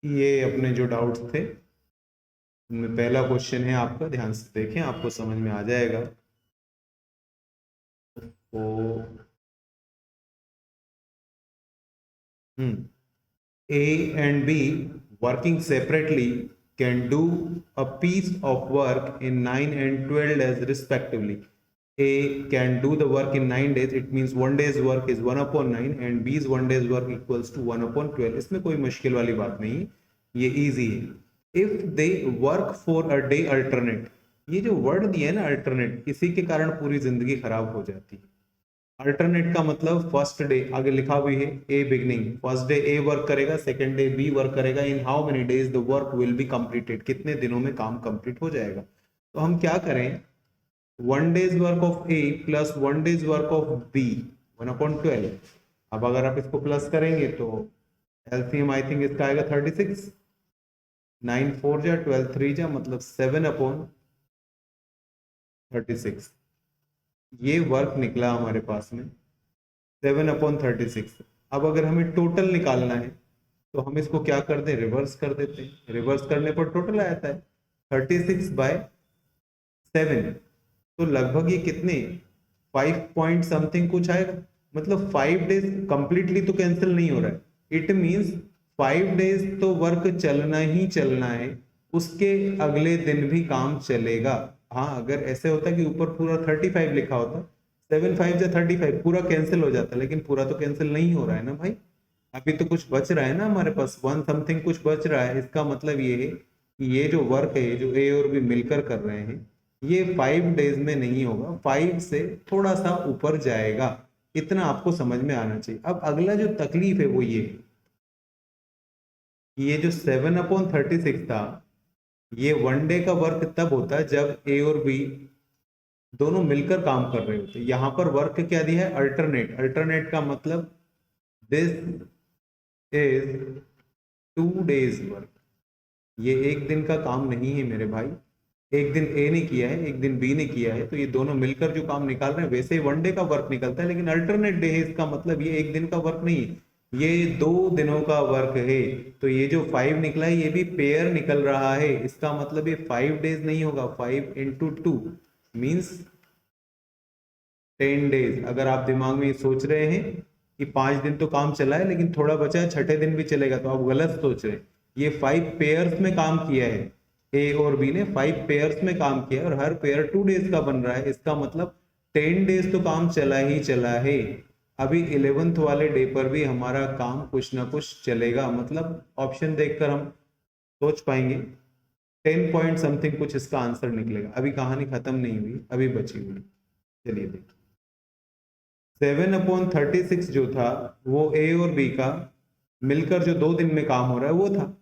ये अपने जो डाउट्स थे उनमें पहला क्वेश्चन है आपका, ध्यान से देखें आपको समझ में आ जाएगा। तो A and B working separately can do a piece of work in 9 and 12 days respectively. A can do the work in 9 days, it means 1 day's work is 1 upon 9 and B's 1 day's work equals to 1 upon 12. इसमें कोई मुश्किल वाली बात नहीं, ये easy है. If they work for a day alternate, ये जो वर्ड दिया है ना अल्टरनेट, इसी के कारण पूरी जिंदगी खराब हो जाती है। अल्टरनेट का मतलब फर्स्ट डे, आगे लिखा हुई है ए बिगनिंग, फर्स्ट डे ए वर्क करेगा, सेकेंड डे बी वर्क करेगा, in how many days the work will be completed, कितने दिनों में काम कंप्लीट हो जाएगा। तो हम क्या करें, 1 days work of A plus 1 days work of B 1/12। अब अगर आप इसको प्लस करेंगे तो एलसीएम आई थिंक इसका आएगा 36, 9 4 जा 12 3 जा मतलब 7/36। ये वर्क निकला हमारे पास में 7/36। अब अगर हमें टोटल निकालना है तो हम इसको क्या कर दें, रिवर्स कर देते हैं। रिवर्स करने पर टोटल आ जाता है 36/7। तो लगभग ये कितने 5 पॉइंट समथिंग कुछ आएगा, मतलब 5 डेज कंप्लीटली तो कैंसिल नहीं हो रहा है। इट मींस 5 डेज तो वर्क चलना ही चलना है, उसके अगले दिन भी काम चलेगा। हाँ, अगर ऐसे होता कि ऊपर पूरा 35 लिखा होता, 7 5 या 35 पूरा कैंसिल हो जाता, लेकिन पूरा तो कैंसिल नहीं हो रहा है ना भाई, अभी तो कुछ बच रहा है ना हमारे पास, 1 समथिंग कुछ बच रहा है। इसका मतलब ये है कि ये जो वर्क है जो ए और बी मिलकर कर रहे हैं, ये 5 डेज में नहीं होगा, 5 से थोड़ा सा ऊपर जाएगा। इतना आपको समझ में आना चाहिए। अब अगला जो तकलीफ है वो ये है, ये जो 7/36 था, ये 1 डे का वर्क तब होता है जब ए और बी दोनों मिलकर काम कर रहे होते। यहां पर वर्क क्या दिया है, अल्टरनेट। अल्टरनेट का मतलब दिस इज 2 डेज वर्क। ये एक दिन का काम नहीं है मेरे भाई, एक दिन ए ने किया है एक दिन बी ने किया है, तो ये दोनों मिलकर जो काम निकाल रहे हैं वैसे ही 1 डे का वर्क निकलता है, लेकिन अल्टरनेट डे है, इसका मतलब ये एक दिन का वर्क नहीं है, ये 2 दिनों का वर्क है। तो ये जो 5 निकला है ये भी पेयर निकल रहा है, इसका मतलब ये 5 डेज नहीं होगा, 5 × 2 मीन्स 10 डेज। अगर आप दिमाग में ये सोच रहे हैं कि 5 दिन तो काम चला है लेकिन थोड़ा बचा है, छठे दिन भी चलेगा, तो आप गलत सोच रहे हैं। ये 5 पेयर्स में काम किया है, ए और बी ने 5 पेयर्स में काम किया है और हर पेयर 2 डेज का बन रहा है, इसका मतलब 10 डेज तो काम चला ही चला है। अभी 11th वाले डे पर भी हमारा काम कुछ ना कुछ चलेगा, मतलब ऑप्शन देखकर हम सोच पाएंगे 10 पॉइंट समथिंग कुछ इसका आंसर निकलेगा। अभी कहानी खत्म नहीं हुई, अभी बची हुई। चलिए देखिए, 7/36 जो था वो ए और बी का मिलकर जो 2 दिन में काम हो रहा है वो था।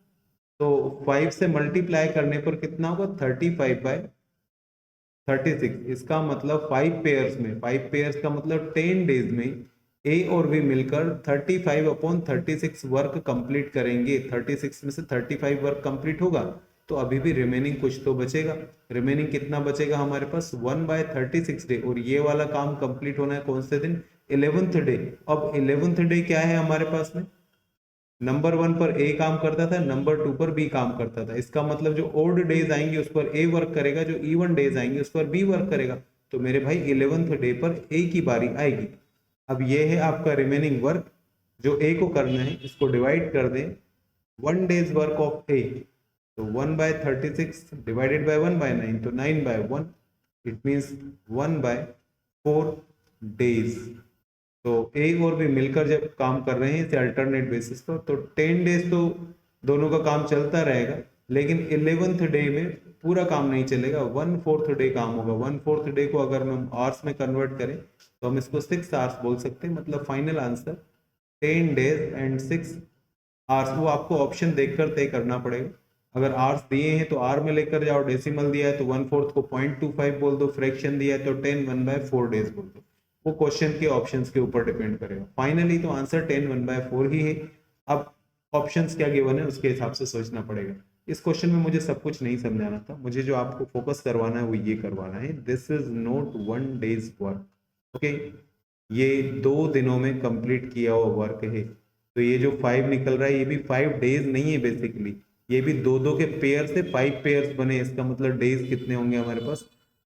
तो 5 से मल्टीप्लाई करने पर कितना होगा, 35/36। इसका मतलब 5 पेयर्स में, 5 पेयर्स का मतलब 10 डेज में ए और बी मिलकर 35/36 वर्क कंप्लीट करेंगे। 36 में से 35 वर्क कंप्लीट होगा तो अभी भी रिमेनिंग कुछ तो बचेगा। रिमेनिंग कितना बचेगा हमारे पास, 1/36 डे, और ये वाला काम कंप्लीट होना है कौन से दिन, 11th डे। अब 11th डे क्या है हमारे पास में, नंबर 1 पर ए काम करता था, नंबर 2 पर बी काम करता था, इसका मतलब जो ओड डेज आएंगे उस पर ए वर्क करेगा, जो इवन डेज आएंगे उस पर बी वर्क करेगा। तो मेरे भाई 11th डे पर ए की बारी आएगी। अब ये है आपका रिमेनिंग वर्क जो ए को करना है, इसको डिवाइड कर दें 1 डेज वर्क ऑफ ए, तो 1/36 डिवाइडेड बाय 1/9, तो 9/1, इट मीन्स 1/4 डेज। तो ए और बी मिलकर जब काम कर रहे हैं इसे अल्टरनेट बेसिस पर, तो 10 डेज तो दोनों का काम चलता रहेगा, लेकिन 11th डे में पूरा काम नहीं चलेगा, 1/4 डे काम होगा। 1/4 डे को अगर हम आवर्स में कन्वर्ट करें तो हम इसको 6 आवर्स बोल सकते हैं, मतलब final answer 10 days and 6 hours. वो आपको ऑप्शन देखकर तय करना पड़ेगा। अगर आवर्स दिए हैं तो आर में लेकर जाओ, डेसिमल दिया है तो 1/4 को 0.25 बोल दो, फ्रैक्शन दिया है तो 10 1/4 डेज बोल दो। वो क्वेश्चन के ऑप्शंस के ऊपर डिपेंड करेगा। फाइनली तो आंसर 10 1/4 ही है। अब ऑप्शंस क्या गिवन है उसके हिसाब से सोचना पड़ेगा। इस क्वेश्चन में मुझे सब कुछ नहीं समझाना था, मुझे जो आपको फोकस करवाना है वो ये करवाना है, this is not 1 days work. Okay, ये 2 दिनों में कंप्लीट किया हुआ वर्क है। तो ये जो 5 निकल रहा है ये भी 5 डेज नहीं है बेसिकली, ये भी दो दो के पेयर से 5 पेयर्स बने, इसका मतलब डेज कितने होंगे हमारे पास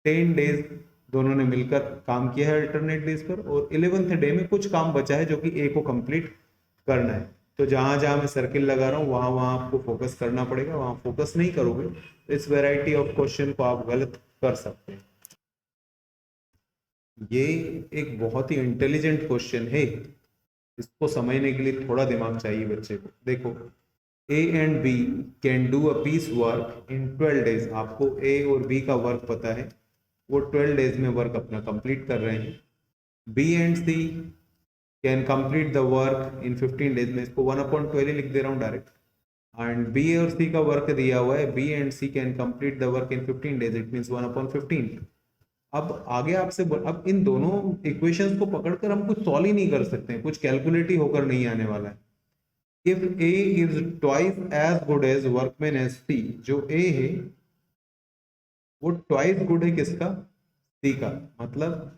10 डेज दोनों ने मिलकर काम किया है अल्टरनेट डेज पर, और 11th डे में कुछ काम बचा है जो कि ए को कंप्लीट करना है। तो जहां जहां मैं सर्किल लगा रहा हूँ वहां वहां आपको फोकस करना पड़ेगा, वहां फोकस नहीं करोगे तो इस वैरायटी ऑफ क्वेश्चन को आप गलत कर सकते हैं। ये एक बहुत ही इंटेलिजेंट क्वेश्चन है, इसको समझने के लिए थोड़ा दिमाग चाहिए बच्चे को। देखो A and B can do a piece work in 12 days, आपको ए और बी का वर्क पता है, वो 12 डेज में वर्क अपना कंप्लीट कर रहे हैं। B and C can complete the work in 15 days में, इसको 1/12 ही लिख दे रहा हूँ डायरेक्ट। एंड बी और सी का वर्क दिया हुआ है, B and C can complete the work in 15 days, it means 1/15। अब आगे आपसे अब इन दोनों इक्वेशंस को पकड़कर हम कुछ सॉल्व ही नहीं कर सकते, कुछ कैलकुलेट ही होकर नहीं आने वाला है। If A is twice as good as workman as C, जो ए है वो ट्वाइस गुड है किसका, सी का, मतलब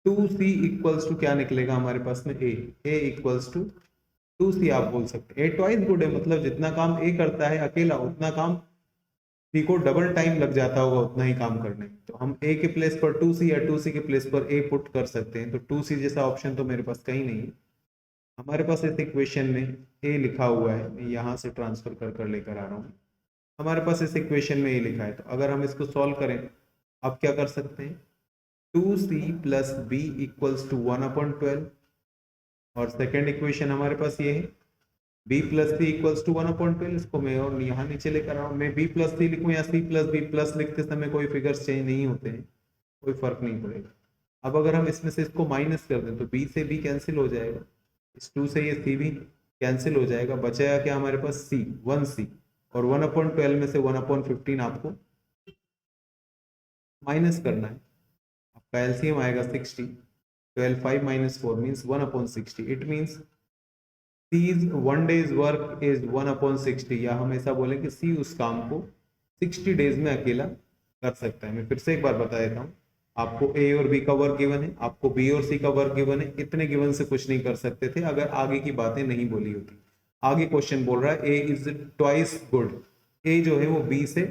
2c इक्वल्स टू क्या निकलेगा हमारे पास में ए इक्वल्स टू 2c, आप बोल सकते हैं ए ट्वाइस गुड है, मतलब जितना काम ए करता है अकेला उतना काम सी को डबल टाइम लग जाता होगा उतना ही काम करने में। तो हम ए के प्लेस पर 2c या 2c के प्लेस पर ए पुट कर सकते हैं, तो 2c जैसा ऑप्शन तो मेरे पास कहीं नहीं है। हमारे पास इस इक्वेशन में ए लिखा हुआ है, मैं यहाँ से ट्रांसफर कर कर लेकर आ रहा हूँ, हमारे पास इस इक्वेशन में ए लिखा है। तो अगर हम इसको सॉल्व करें आप क्या कर सकते हैं, 2c plus B equals to 1/12, और सेकेंड इक्वेशन हमारे पास ये है b plus C equals to 1/12, इसको मैं और यहाँ नीचे लेकर आ रहा हूँ, मैं b प्लस सी लिखूँ या c प्लस b, प्लस लिखते समय कोई फिगर्स चेंज नहीं होते हैं, कोई फर्क नहीं पड़ेगा। अब अगर हम इसमें से इसको माइनस कर दें तो b से b कैंसिल हो जाएगा, इस 2 से ये c भी कैंसिल हो जाएगा, बचेगा क्या हमारे पास c, 1c, और 1/12 में से 1/15 आपको माइनस करना है, आपका एलसीएम आएगा 60, 12 5 minus 4 means 1/60, it means C's 1 day's work is 1/60, या हम ऐसा बोले कि C उस काम को 60 डेज में अकेला कर सकता है। मैं फिर से एक बार बता देता हूँ, आपको A और B का वर्क गिवन है, आपको B और C का वर्क गिवन है, इतने गिवन से कुछ नहीं कर सकते थे अगर आगे की बातें नहीं बोली होती। आगे क्वेश्चन बोल रहा है A is twice good, A जो है वो B से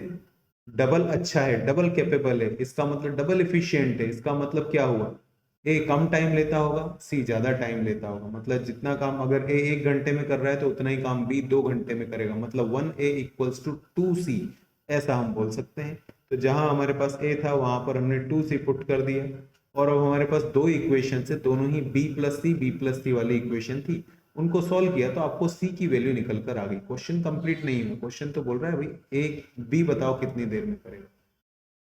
डबल अच्छा है, डबल कैपेबल है, इसका मतलब डबल इफिशियंट है, इसका मतलब क्या हुआ, ए कम टाइम लेता होगा, सी ज्यादा टाइम लेता होगा, मतलब जितना काम अगर ए 1 घंटे में कर रहा है तो उतना ही काम बी 2 घंटे में करेगा, मतलब 1a इक्वल्स टू 2c, ऐसा हम बोल सकते हैं। तो जहां हमारे पास ए था वहां पर हमने 2c पुट कर दिया, और अब हमारे पास दो इक्वेशन है, दोनों ही b प्लस सी वाली इक्वेशन थी, उनको सॉल्व किया तो आपको c की वैल्यू निकल कर आ गई। क्वेश्चन कंप्लीट नहीं हुआ, क्वेश्चन तो बोल रहा है भाई ए b बताओ कितनी देर में करेगा,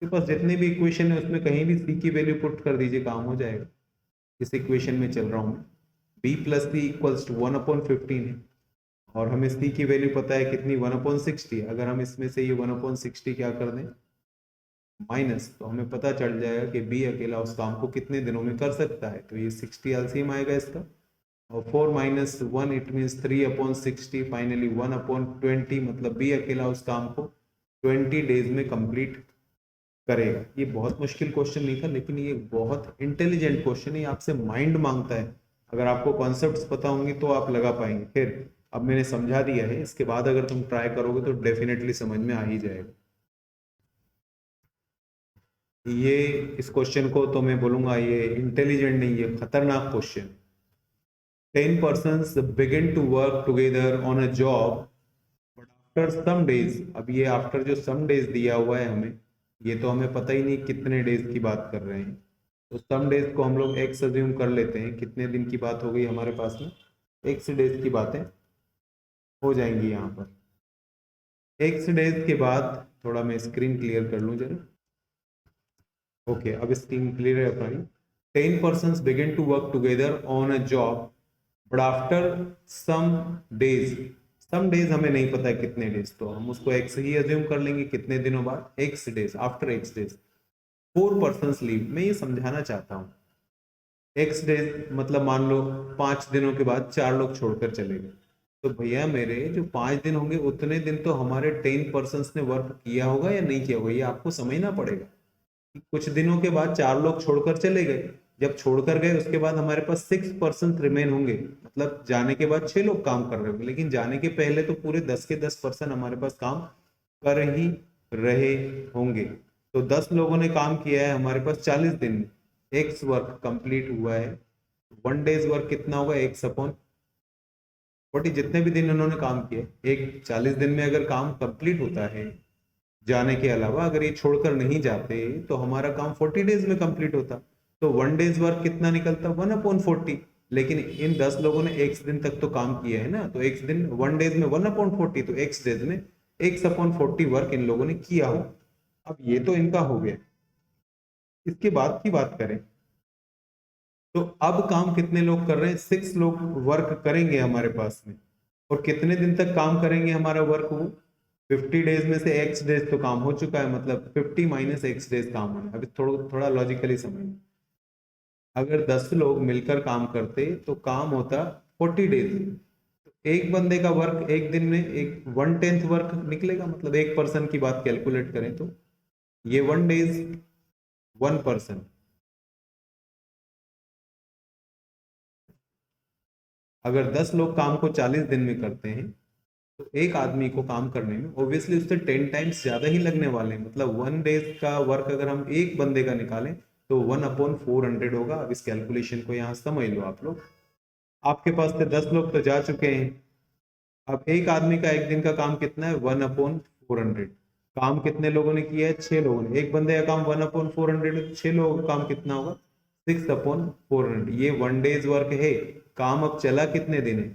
के पास जितने भी इक्वेशन है उसमें कहीं भी c की वैल्यू पुट कर दीजिए, काम हो जाएगा। इस इक्वेशन में चल रहा हूं मैं, b plus C equals to 1/15 है, और हमें c की वैल्यू पता है कितनी 1/60, अगर हम इसमें से ये 1/60 क्या कर दें माइनस, तो हमें पता चल जाएगा कि b अकेला उस काम को कितने दिनों में कर सकता है, तो ये 60 एलसीएम आएगा इसका, और 4 माइनस 1 इट मीन्स 3/60, फाइनली 1/20, मतलब b अकेला उस काम को 20 डेज में कंप्लीट करेगा। ये बहुत मुश्किल क्वेश्चन नहीं था, लेकिन ये बहुत इंटेलिजेंट क्वेश्चन है, आपसे माइंड मांगता है, अगर आपको कॉन्सेप्ट्स पता होंगे तो आप लगा पाएंगे। फिर अब मैंने समझा दिया है, इसके बाद अगर तुम ट्राई करोगे तो डेफिनेटली समझ में आ ही जाएगा। ये इस क्वेश्चन को तो मैं बोलूंगा ये इंटेलिजेंट नहीं, ये खतरनाक question. 10 persons begin to work together on a job but after some days, अब ये आफ्टर जो सम डेज दिया हुआ है हमें, ये तो हमें पता ही नहीं कितने डेज की बात कर रहे हैं, तो सम डेज को हम लोग एक्स अज्यूम कर लेते हैं। कितने दिन की बात हो गई हमारे पास में, एक्स डेज की बातें हो जाएंगी यहाँ पर। एक्स डेज के बाद थोड़ा मैं स्क्रीन क्लियर कर लूँ जरा, ओके अब स्क्रीन क्लियर है अपनी। 10 persons begin to work together on a job but after some days हमें नहीं पता है कितने डेज, तो हम उसको एक्स ही अज्यूम कर लेंगे, कितने दिनों बाद, x days, after x days 4 persons leave. मैं ये समझाना चाहता हूँ, एक्स डेज मतलब मान लो 5 दिनों के बाद 4 लोग छोड़कर चले गए, तो भैया मेरे जो 5 दिन होंगे उतने दिन तो हमारे 10 persons ने वर्क किया होगा या नहीं किया होगा, ये आपको समझना पड़ेगा। कुछ दिनों के बाद 4 लोग छोड़कर चले गए, जब छोड़कर गए उसके बाद हमारे पास 6% रिमेन होंगे, मतलब जाने के बाद 6 लोग काम कर रहे होंगे, लेकिन जाने के पहले तो पूरे 10 के 10% हमारे पास काम कर ही रहे होंगे। तो 10 लोगों ने काम किया है हमारे पास 40 दिन में, एक्स वर्क कंप्लीट हुआ है। 1 डेज वर्क कितना होगा, एक्स अपॉन 40, जितने भी दिन उन्होंने काम किए, एक 40 दिन में अगर काम कंप्लीट होता है जाने के अलावा, अगर ये छोड़कर नहीं जाते तो हमारा काम 40 डेज में कंप्लीट होता। तो 1 डेज वर्क कितना निकलता, 1/40। लेकिन इन 10 लोगों ने एक्स दिन तक तो काम किया है ना, तो एक्स दिन 1 डेज में 1/40, तो एक्स डेज में x/40 वर्क इन लोगों ने किया हो। अब ये तो इनका हो गया। इसके बाद की बात करें तो अब काम कितने लोग कर रहे हैं, 6 लोग वर्क करेंगे हमारे पास में। और कितने दिन तक काम करेंगे हमारा वर्क, वो 50 डेज में से x डेज तो काम हो चुका है, मतलब 50 माइनस x डेज काम होना है। अभी थोड़ा लॉजिकली समझ, अगर 10 लोग मिलकर काम करते तो काम होता 40 डेज। तो एक बंदे का वर्क एक दिन में एक 1/10 वर्क निकलेगा, मतलब एक पर्सन की बात कैलकुलेट करें तो ये 1 डेज 1 पर्सन। अगर 10 लोग काम को 40 दिन में करते हैं तो एक आदमी को काम करने में ऑब्वियसली उससे 10 टाइम्स ज्यादा ही लगने वाले हैं। मतलब 1 डेज का वर्क अगर हम एक बंदे का निकालें तो 1/400 होगा। अब इस कैलकुलेशन को यहाँ समझ लो आप लोग। आपके पास से 10 लोग तो जा चुके हैं, अब एक आदमी का एक दिन का काम कितना है, 1/400। काम कितने लोगों ने किया है, 6 लोगों ने। एक बंदे का काम 1/400, 6 लोगों का काम कितना होगा, 6/400। ये 1 डेज वर्क है। काम अब चला कितने दिन है,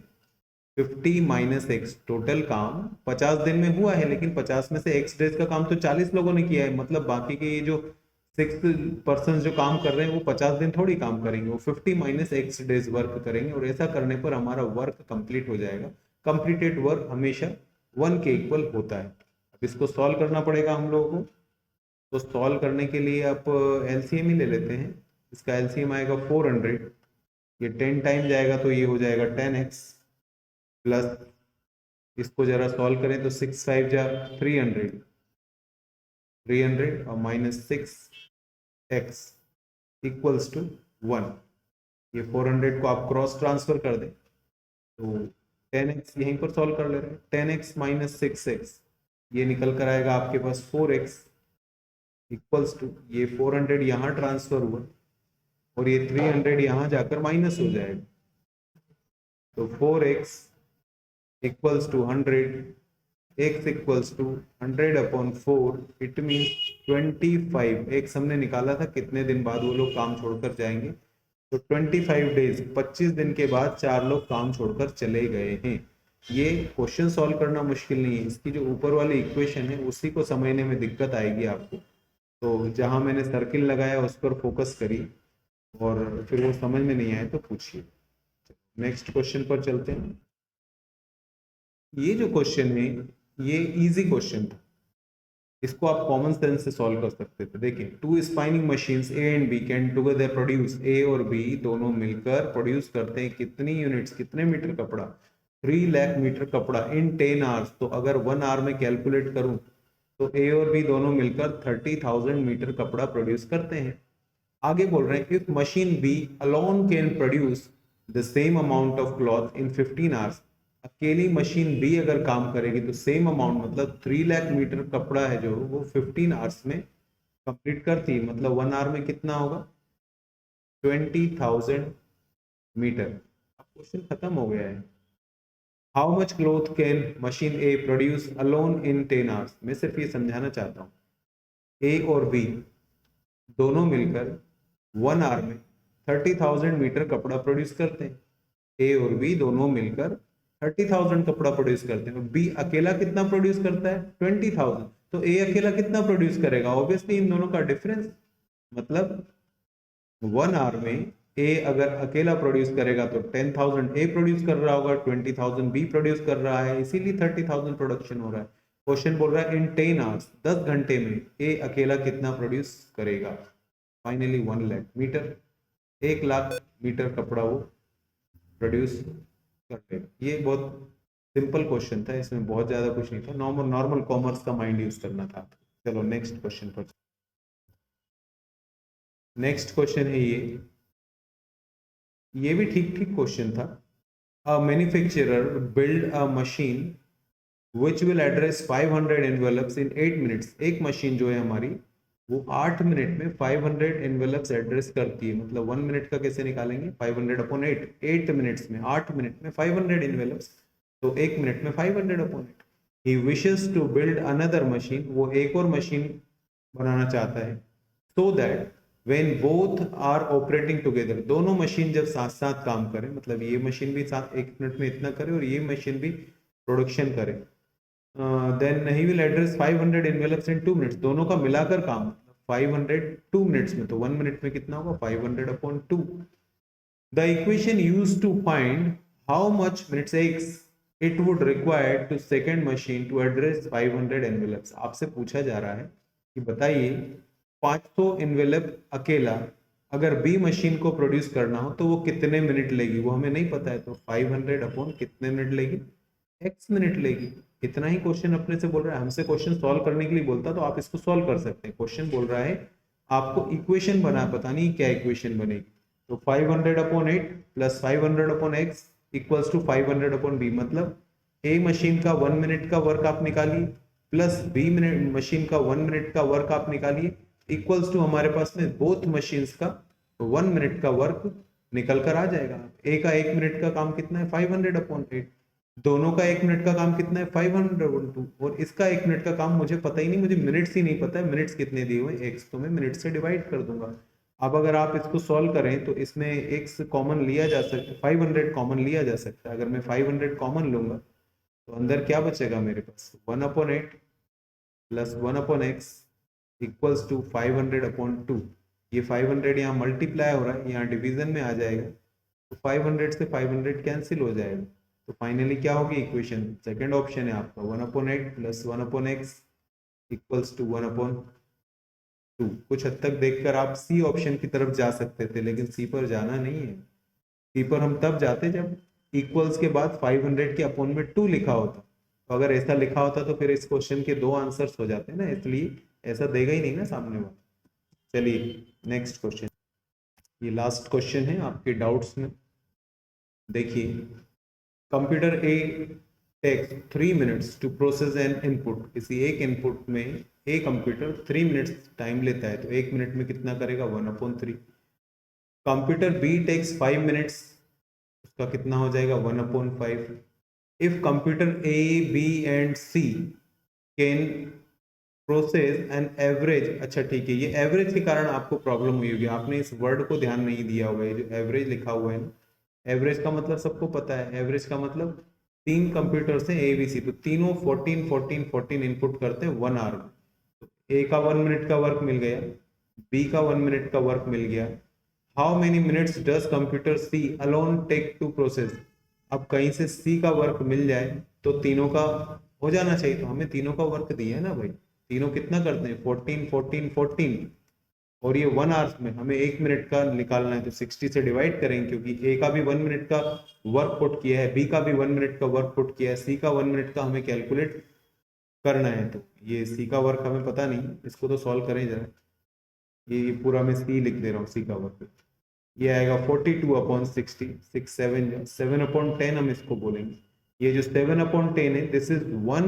50 माइनस एक्स। टोटल काम 50 दिन में हुआ है, लेकिन 50 में से एक्स डेज का काम तो 40 लोगों ने किया है। मतलब बाकी के ये जो 6 पर्सन जो काम कर रहे हैं वो 50 दिन थोड़ी काम करेंगे, वो 50 माइनस एक्स डेज वर्क करेंगे। और ऐसा करने पर हमारा वर्क कंप्लीट हो जाएगा। कंप्लीटेड वर्क हमेशा 1 के इक्वल होता है। अब इसको सॉल्व करना पड़ेगा हम लोगों को। तो सॉल्व करने के लिए आप एलसीएम ही ले लेते हैं। इसका एलसीएम आएगा 400, ये 10 टाइम जाएगा तो ये हो जाएगा 10x, प्लस इसको जरा सॉल्व करें तो 6 5 जा 300, 300 और माइनस 6x इक्वल्स टू 1। ये 400 को आप क्रॉस ट्रांसफर कर दें तो 10x यहीं पर सॉल्व कर ले रहे हैं। 10x माइनस 6x ये निकल कर आएगा आपके पास 4x इक्वल्स टू, ये 400 यहाँ ट्रांसफर हुआ और ये 300 यहाँ जाकर माइनस हो जाएगा। तो 4x equals to 100, x equals to 100/4, it means 25। x हमने निकाला था कितने दिन बाद वो लोग काम छोड़कर जाएंगे, तो 25 डेज, 25 दिन के बाद 4 लोग काम छोड़कर चले गए हैं। ये क्वेश्चन सॉल्व करना मुश्किल नहीं है, इसकी जो ऊपर वाली इक्वेशन है उसी को समझने में दिक्कत आएगी आपको। तो जहां मैंने सर्किल लगाया उस पर फोकस करिए, और फिर वो समझ में नहीं आए तो पूछिए। नेक्स्ट क्वेश्चन पर चलते हैं। ये जो क्वेश्चन है ये इजी क्वेश्चन था, इसको आप कॉमन सेंस से सॉल्व कर सकते थे। देखिए, 2 spinning machines A and B can together produce, A और बी दोनों मिलकर प्रोड्यूस करते हैं कितनी यूनिट्स, कितने मीटर कपड़ा, 3 लाख मीटर कपड़ा इन 10 आवर्स। तो अगर 1 आवर में कैलकुलेट करूं तो ए और बी दोनों मिलकर 30,000 मीटर कपड़ा प्रोड्यूस करते हैं। आगे बोल रहे हैं if machine B alone can produce the same amount of cloth in 15 hours. अकेली मशीन बी अगर काम करेगी तो सेम अमाउंट, मतलब 3 लाख मीटर कपड़ा है जो वो 15 आवर्स में कंप्लीट करती है। मतलब 1 आवर में कितना होगा, 20,000 मीटर। अब क्वेश्चन खत्म हो गया है। How much cloth can machine A produce alone in 10 hours. मैं सिर्फ ये समझाना चाहता हूँ, ए और बी दोनों मिलकर 1 आवर में 30,000 मीटर कपड़ा प्रोड्यूस करते हैं। ए और बी दोनों मिलकर 30,000 कपड़ा प्रोड्यूस करते हैं। बी अकेला कितना प्रोड्यूस करता है, 20,000। तो ए अकेला कितना प्रोड्यूस करेगा, ऑब्वियसली इन दोनों का डिफरेंस। मतलब 1 आवर में ए अगर अकेला प्रोड्यूस करेगा तो 10,000 ए प्रोड्यूस कर रहा होगा, 20,000 बी प्रोड्यूस कर रहा है, इसीलिए 30,000 प्रोडक्शन हो रहा है। क्वेश्चन बोल रहा है इन 10 आवर्स, 10 घंटे में ए अकेला कितना प्रोड्यूस करेगा। Finally 1 lakh metre, 1 lakh metre कपड़ा वो प्रोड्यूस कर लेगा। ये बहुत सिंपल क्वेश्चन था, इसमें बहुत ज्यादा कुछ नहीं था, नॉर्मल कॉमर्स का माइंड यूज करना था। चलो नेक्स्ट क्वेश्चन पर। नेक्स्ट क्वेश्चन है ये, ये भी ठीक ठीक क्वेश्चन था। A manufacturer build a machine which will address 500 envelopes in 8 minutes. एक मशीन जो है हमारी वो 8 मिनट में 500 एनवेलप्स एड्रेस करती है। मतलब 1 मिनट का कैसे निकालेंगे, 500 अपॉन 8, 8 मिनट्स में, 8 मिनट में 500 एनवेलप्स, तो 1 मिनट में 500 upon 8। He wishes to build another machine, वो एक और मशीन बनाना चाहता है, so that when both are operating together, दोनों मशीन जब साथ साथ काम करें, मतलब ये मशीन भी साथ 1 मिनट में इतना करे और ये मशीन भी प्रोडक्शन करे, then he will address 500 envelopes in 2 minutes. दोनों का मिलाकर काम 500 2 मिनट्स में, तो 1 मिनट में कितना होगा, 500 upon 2। The equation used to find how much minutes x it would require to second machine to address 500 envelopes. आपसे पूछा जा रहा है कि बताइए 500 एनवेलप अकेला अगर बी मशीन को प्रोड्यूस करना हो तो वो कितने मिनट लेगी, वो हमें नहीं पता है, तो 500 अपॉन कितने मिनट लेगी, एक्स मिनट लेगी। इतना ही क्वेश्चन अपने से बोल रहा है, हमसे क्वेश्चन सॉल्व करने के लिए बोलता तो आप इसको सॉल्व कर सकते हैं। क्वेश्चन बोल रहा है आपको इक्वेशन बना, पता नहीं क्या इक्वेशन बनेगी, तो 500 upon 8 plus 500 upon x equals to 500 upon B. मतलब ए मशीन का 1 मिनट का वर्क आप निकालिए प्लस बी मशीन का 1 मिनट का वर्क आप निकालिए, इक्वल्स टू हमारे पास में बोथ मशीन्स का 1 मिनट का वर्क निकल कर आ जाएगा। ए का 1 मिनट का काम कितना है, 500 अपॉन 8, दोनों का 1 मिनट का काम कितना है, 500, और इसका 1 मिनट का काम मुझे पता ही नहीं, मुझे मिनट्स ही नहीं पता है, मिनट्स कितने दिए हुए, एक्स तो मैं मिनट से डिवाइड कर दूंगा। अब अगर आप इसको सॉल्व करें तो इसमें एक्स कॉमन लिया जा सकता है, 500 कॉमन लिया जा सकता है। अगर मैं 500 कॉमन लूंगा तो अंदर क्या बचेगा मेरे पास, 1 upon 8 plus 1 upon x equals to 500 upon 2। ये 500 यहाँ मल्टीप्लाई हो रहा है, यहाँ डिवीजन में आ जाएगा, तो 500 से 500 कैंसिल हो जाएगा। तो फाइनली क्या होगी इक्वेशन, सेकंड ऑप्शन है आपका 1 upon 8 plus 1 upon x equals to 1 upon 2। कुछ हद तक देखकर आप सी ऑप्शन की तरफ जा सकते थे, लेकिन सी पर जाना नहीं है। सी पर हम तब जाते जब इक्वल्स के बाद 500 के अपॉन में 2 लिखा होता। तो अगर ऐसा लिखा होता तो फिर इस क्वेश्चन के 2 आंसर्स हो जाते ना, इसलिए ऐसा देगा ही नहीं ना सामने वाला। चलिए नेक्स्ट क्वेश्चन, ये लास्ट क्वेश्चन है आपके डाउट्स में। देखिए, computer A takes 3 minutes to process an input. किसी एक इनपुट में ए कंप्यूटर 3 मिनट्स टाइम लेता है, तो 1 मिनट में कितना करेगा, 1/3। कंप्यूटर बी टेक्स 5 मिनट्स, उसका कितना हो जाएगा, 1/5। If computer A B and C can process an average, अच्छा ठीक है, ये एवरेज के कारण आपको प्रॉब्लम हुई होगी, आपने इस वर्ड को ध्यान नहीं दिया होगा। ये जो एवरेज लिखा हुआ है ना, एवरेज का मतलब सबको पता है, एवरेज का मतलब 3 कंप्यूटर से ए बी सी, तो तीनों 14 14 14 इनपुट करते हैं 1 आवर में। तो ए का 1 मिनट का वर्क मिल गया, बी का 1 मिनट का वर्क मिल गया। How many minutes does computer C alone take to process. अब कहीं से सी का वर्क मिल जाए तो तीनों का हो जाना चाहिए, तो हमें तीनों का वर्क दिया है ना भाई, तीनों कितना करते हैं, 14 14 14, और ये 1 आवर्स में हमें 1 मिनट का निकालना है, तो 60 से डिवाइड करेंगे, क्योंकि ए का भी 1 मिनट का वर्क पुट किया है, बी का भी 1 मिनट का वर्क पुट किया है, सी का 1 मिनट का हमें कैलकुलेट करना है। तो ये सी का वर्क हमें पता नहीं, इसको तो सॉल्व करें जरा। ये पूरा मैं सी लिख दे रहा हूँ, सी का वर्क ये आएगा 42/60, 6 7 7/10 हम इसको बोलेंगे। ये जो 7/10 है, this is 1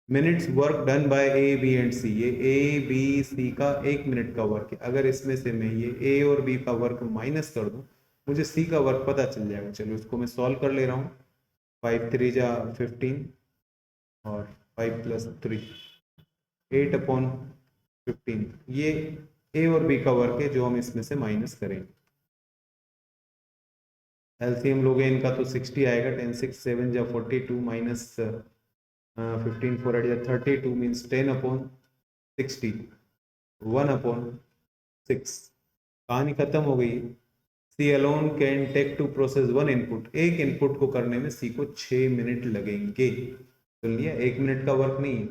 minutes work done by A B and C. ये ए बी सी का 1 मिनट का वर्क है। अगर इसमें से मैं ये ए और बी का वर्क माइनस कर दूं, मुझे सी का वर्क पता चल जाएगा। चलो इसको मैं सॉल्व कर ले रहा हूँ। 5 3 जा 15 और 5 + 3 8/15। ये ए और बी का वर्क है जो हम इसमें से माइनस करेंगे। एलसीएम लोगे इनका तो 60 आएगा, 10 6 7 जा 42 माइनस 15 4 8 जा 32 मीन्स 10/60, 1/6। कहानी खत्म हो गई। C alone can take to process 1 input. एक इनपुट को करने में सी को 6 मिनट लगेंगे। तो लिया 1 मिनट का वर्क नहीं है,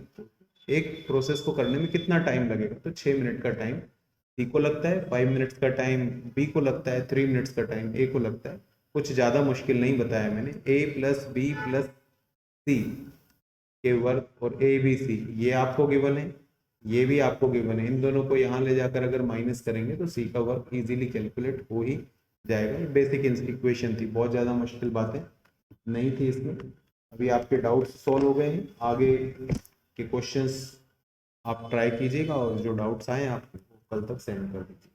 एक प्रोसेस को करने में कितना टाइम लगेगा, तो 6 मिनट का टाइम सी को लगता है, 5 मिनट्स का टाइम बी को लगता है, 3 मिनट्स का टाइम ए को लगता है। कुछ ज़्यादा मुश्किल नहीं बताया मैंने। ए प्लस बी प्लस सी के वर्क और ए बी सी ये आपको गिवन है, ये भी आपको गिवन है। इन दोनों को यहाँ ले जाकर अगर माइनस करेंगे तो सी का वर्क इजीली कैलकुलेट हो ही जाएगा। बेसिक इक्वेशन थी, बहुत ज़्यादा मुश्किल बातें नहीं थी इसमें। अभी आपके डाउट्स सॉल्व हो गए हैं, आगे के क्वेश्चंस आप ट्राई कीजिएगा और जो डाउट्स आए आप कल तक सेंड कर दीजिए।